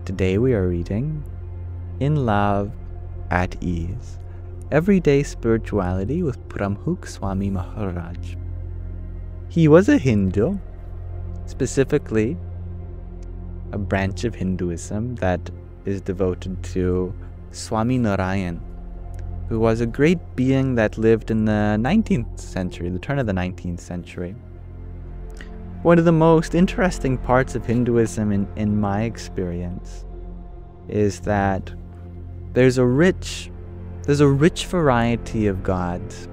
Today we are reading In Love, at Ease, Everyday Spirituality with Pramukh Swami Maharaj. He was a Hindu, specifically a branch of Hinduism that is devoted to Swami Narayan, who was a great being that lived in the 19th century, the turn of the 19th century. One of the most interesting parts of Hinduism in my experience is that there's a rich variety of gods,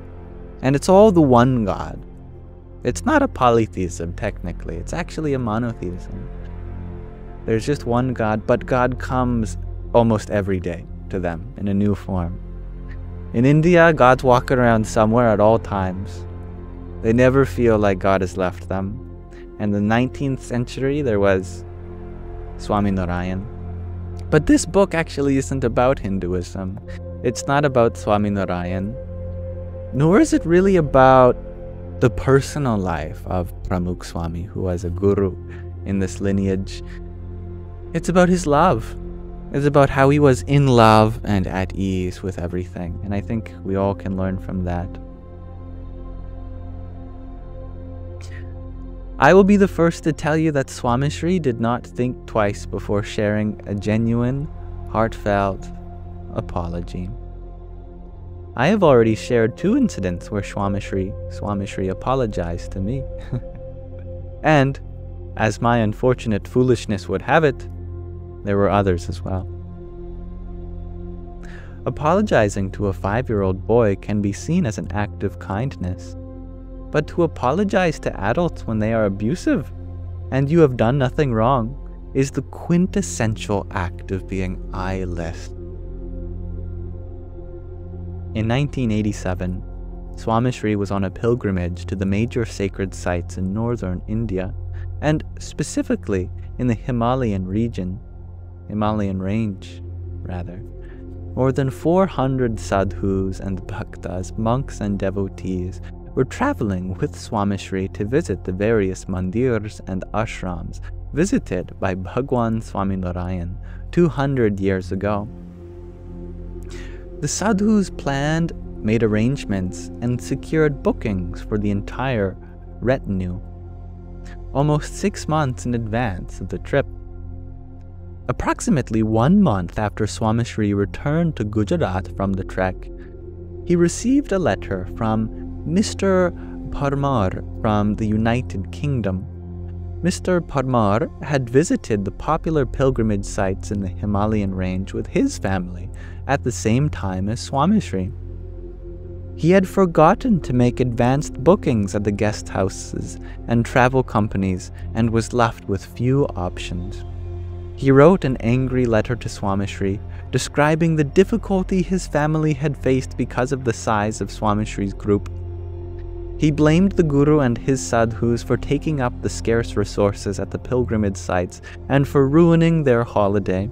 and it's all the one God. It's not a polytheism technically, it's actually a monotheism. There's just one God, but God comes almost every day to them in a new form. In India, God's walking around somewhere at all times. They never feel like God has left them. In the 19th century, there was Swami Narayan. But this book actually isn't about Hinduism. It's not about Swami Narayan, nor is it really about the personal life of Pramukh Swami, who was a guru in this lineage. It's about his love. It's about how he was in love and at ease with everything. And I think we all can learn from that. I will be the first to tell you that Swamishri did not think twice before sharing a genuine, heartfelt apology. I have already shared 2 incidents where Swamishri apologized to me. And, as my unfortunate foolishness would have it, there were others as well. Apologizing to a 5-year-old boy can be seen as an act of kindness. But to apologize to adults when they are abusive and you have done nothing wrong is the quintessential act of being eyeless. In 1987, Swamishri was on a pilgrimage to the major sacred sites in northern India, and specifically in the Himalayan range. More than 400 sadhus and bhaktas, monks and devotees, were traveling with Swamishri to visit the various mandirs and ashrams visited by Bhagwan Swami Narayan 200 years ago. The sadhus planned, made arrangements, and secured bookings for the entire retinue, almost 6 months in advance of the trip. Approximately 1 month after Swamishri returned to Gujarat from the trek, he received a letter from Mr. Parmar from the United Kingdom. Mr. Parmar had visited the popular pilgrimage sites in the Himalayan range with his family at the same time as Swamishri. He had forgotten to make advanced bookings at the guest houses and travel companies and was left with few options. He wrote an angry letter to Swamishri, describing the difficulty his family had faced because of the size of Swamishri's group. He blamed the Guru and his sadhus for taking up the scarce resources at the pilgrimage sites and for ruining their holiday.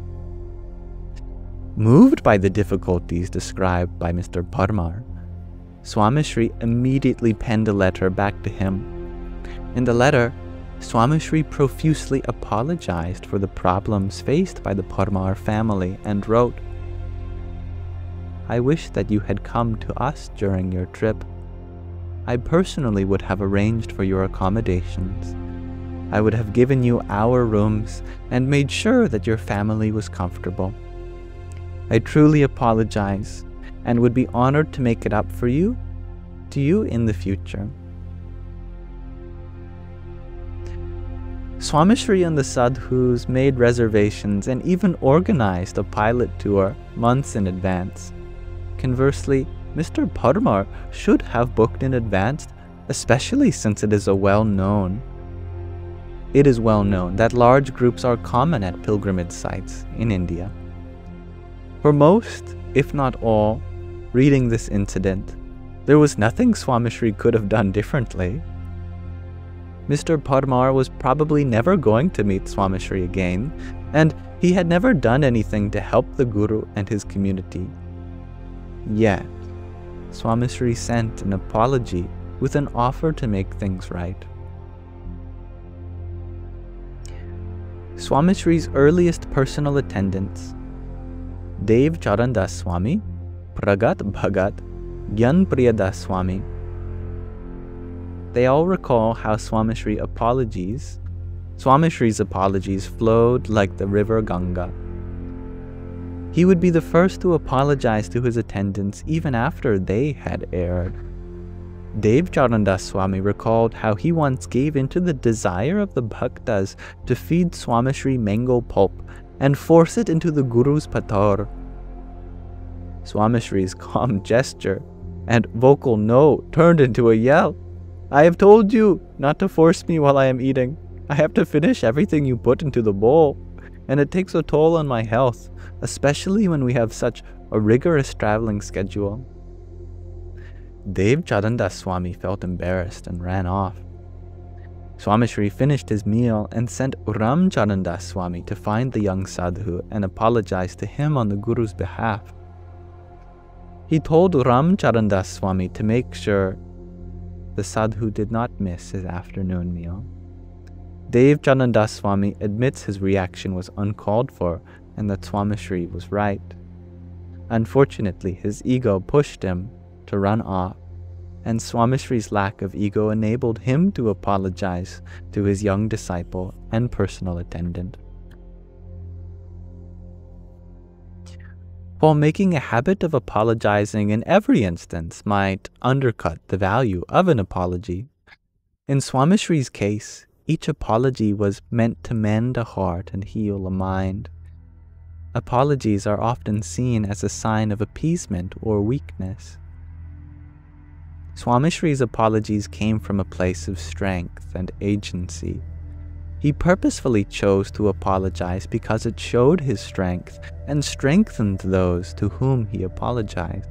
Moved by the difficulties described by Mr. Parmar, Swamishri immediately penned a letter back to him. In the letter, Swamishri profusely apologized for the problems faced by the Parmar family and wrote, "I wish that you had come to us during your trip. I personally would have arranged for your accommodations. I would have given you our rooms and made sure that your family was comfortable. I truly apologize and would be honored to make it up to you in the future." Swamishri and the sadhus made reservations and even organized a pilot tour months in advance. Conversely, Mr. Parmar should have booked in advance, especially since it is well known that large groups are common at pilgrimage sites in India. For most, if not all, reading this incident, there was nothing Swamishri could have done differently. Mr. Parmar was probably never going to meet Swamishri again, and he had never done anything to help the Guru and his community. Yet, Swamishri sent an apology with an offer to make things right. Swamishri's earliest personal attendants, Dev Charandas Swami, Pragat Bhagat, Gyan Priyadas Swami. They all recall how Swamishri's apologies flowed like the river Ganga. He would be the first to apologize to his attendants even after they had erred. Dev Charandas Swami recalled how he once gave into the desire of the bhaktas to feed Swamishri mango pulp and force it into the Guru's patar. Swamishri's calm gesture and vocal no turned into a yell. "I have told you not to force me while I am eating. I have to finish everything you put into the bowl, and it takes a toll on my health, especially when we have such a rigorous traveling schedule." Dev Charandas Swami felt embarrassed and ran off. Swamishri finished his meal and sent Ram Charandas Swami to find the young sadhu and apologize to him on the Guru's behalf. He told Ram Charandas Swami to make sure the sadhu did not miss his afternoon meal. Dev Charandas Swami admits his reaction was uncalled for and that Swamishri was right. Unfortunately, his ego pushed him to run off, and Swamishri's lack of ego enabled him to apologize to his young disciple and personal attendant. While making a habit of apologizing in every instance might undercut the value of an apology, in Swamishri's case, each apology was meant to mend a heart and heal a mind. Apologies are often seen as a sign of appeasement or weakness. Swamishri's apologies came from a place of strength and agency. He purposefully chose to apologize because it showed his strength and strengthened those to whom he apologized.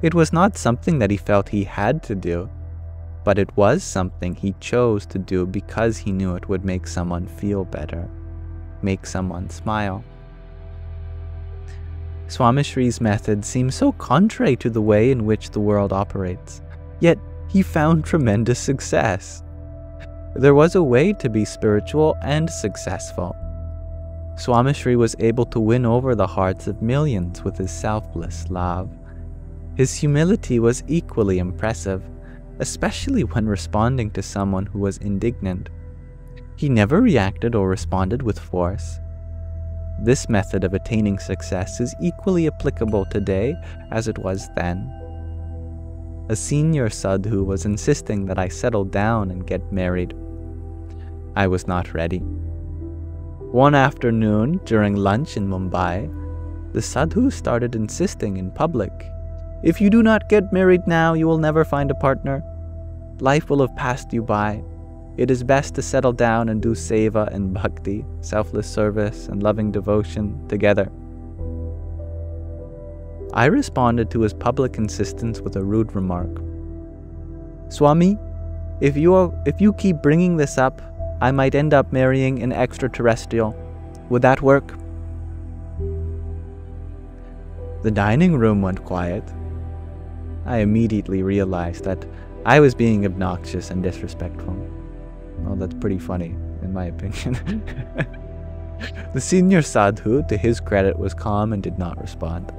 It was not something that he felt he had to do, but it was something he chose to do because he knew it would make someone feel better, make someone smile. Swamishri's method seems so contrary to the way in which the world operates, yet he found tremendous success. There was a way to be spiritual and successful. Swamishri was able to win over the hearts of millions with his selfless love. His humility was equally impressive, especially when responding to someone who was indignant. He never reacted or responded with force. This method of attaining success is equally applicable today as it was then. A senior sadhu was insisting that I settle down and get married. I was not ready. One afternoon, during lunch in Mumbai, the sadhu started insisting in public, "If you do not get married now, you will never find a partner. Life will have passed you by. It is best to settle down and do seva and bhakti, selfless service and loving devotion together." I responded to his public insistence with a rude remark. "Swami, if you keep bringing this up, I might end up marrying an extraterrestrial. Would that work?" The dining room went quiet. I immediately realized that I was being obnoxious and disrespectful. Well, that's pretty funny, in my opinion. The senior sadhu, to his credit, was calm and did not respond.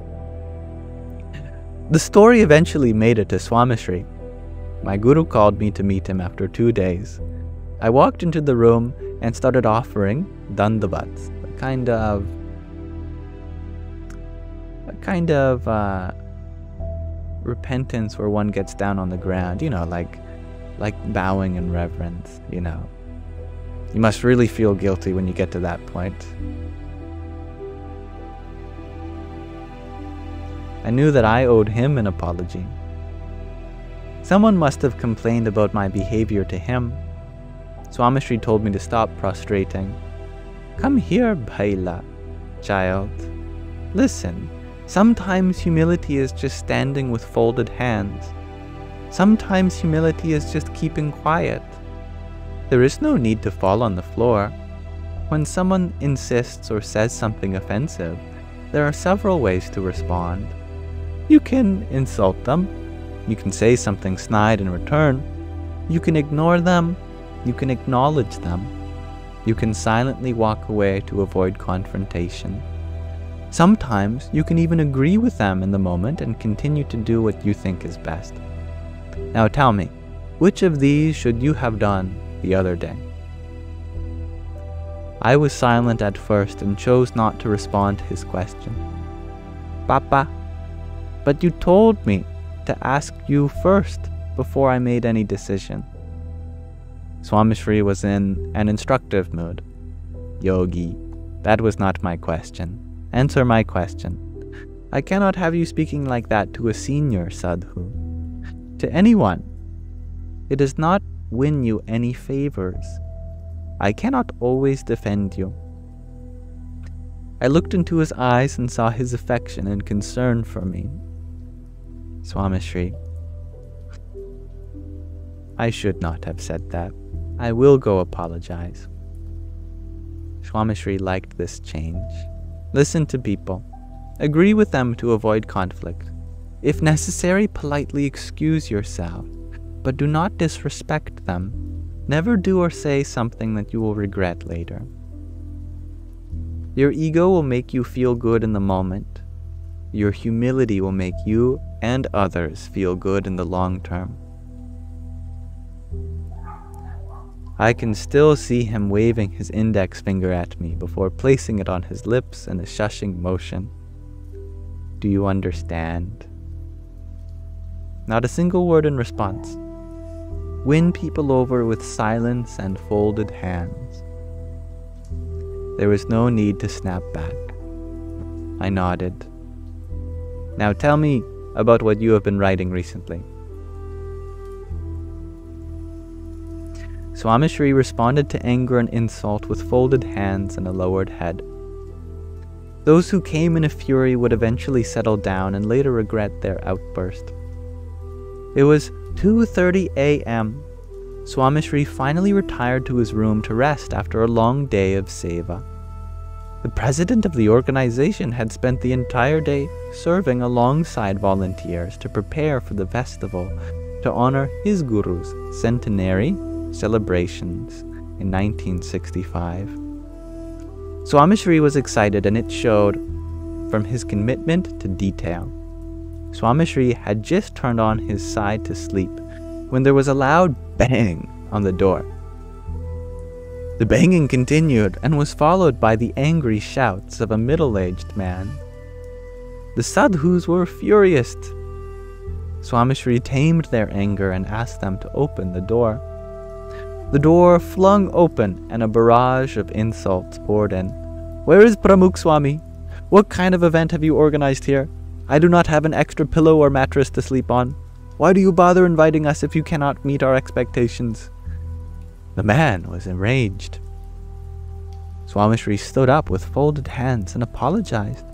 The story eventually made it to Swamishri. My guru called me to meet him after 2 days. I walked into the room and started offering dandavats, a kind of repentance where one gets down on the ground, like bowing in reverence, You must really feel guilty when you get to that point. I knew that I owed him an apology. Someone must have complained about my behavior to him. Swamishri told me to stop prostrating. "Come here, Bhaila, child. Listen, sometimes humility is just standing with folded hands. Sometimes humility is just keeping quiet. There is no need to fall on the floor. When someone insists or says something offensive, there are several ways to respond. You can insult them. You can say something snide in return. You can ignore them. You can acknowledge them. You can silently walk away to avoid confrontation. Sometimes you can even agree with them in the moment and continue to do what you think is best. Now tell me, which of these should you have done the other day? I was silent at first and chose not to respond to his question. Papa, but you told me to ask you first before I made any decision. Swamishri was in an instructive mood. Yogi, that was not my question. Answer my question. I cannot have you speaking like that to a senior sadhu. To anyone. It does not win you any favors. I cannot always defend you. I looked into his eyes and saw his affection and concern for me. Swamishri, I should not have said that. I will go apologize. Swamishri liked this change. Listen to people. Agree with them to avoid conflict. If necessary, politely excuse yourself, but do not disrespect them. Never do or say something that you will regret later. Your ego will make you feel good in the moment. Your humility will make you and others feel good in the long term. I can still see him waving his index finger at me before placing it on his lips in a shushing motion. Do you understand? Not a single word in response. Win people over with silence and folded hands. There was no need to snap back. I nodded. Now tell me about what you have been writing recently. Swamishri responded to anger and insult with folded hands and a lowered head. Those who came in a fury would eventually settle down and later regret their outburst. It was 2:30 a.m. Swamishri finally retired to his room to rest after a long day of seva. The president of the organization had spent the entire day serving alongside volunteers to prepare for the festival to honor his guru's centenary celebrations in 1965. Swamishri was excited, and it showed from his commitment to detail. Swamishri had just turned on his side to sleep when there was a loud bang on the door. The banging continued and was followed by the angry shouts of a middle-aged man. The sadhus were furious. Swamishri tamed their anger and asked them to open the door. The door flung open and a barrage of insults poured in. Where is Pramukh Swami? What kind of event have you organized here? I do not have an extra pillow or mattress to sleep on. Why do you bother inviting us if you cannot meet our expectations? The man was enraged. Swamishri stood up with folded hands and apologized.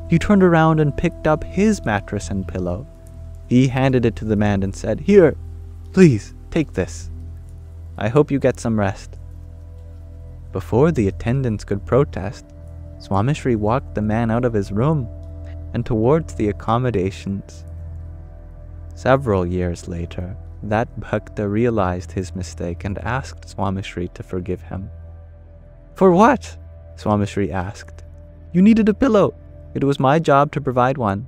He turned around and picked up his mattress and pillow. He handed it to the man and said, Here, please, take this. I hope you get some rest. Before the attendants could protest, Swamishri walked the man out of his room and towards the accommodations. Several years later, that bhakta realized his mistake and asked Swamishri to forgive him. For what? Swamishri asked. You needed a pillow. It was my job to provide one.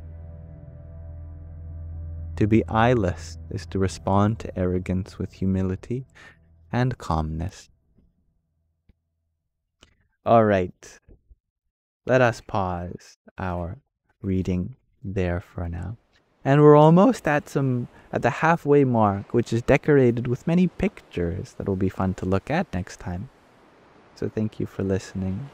To be eyeless is to respond to arrogance with humility and calmness. All right, let us pause our reading there for now. And we're almost at the halfway mark, which is decorated with many pictures that will be fun to look at next time. So thank you for listening.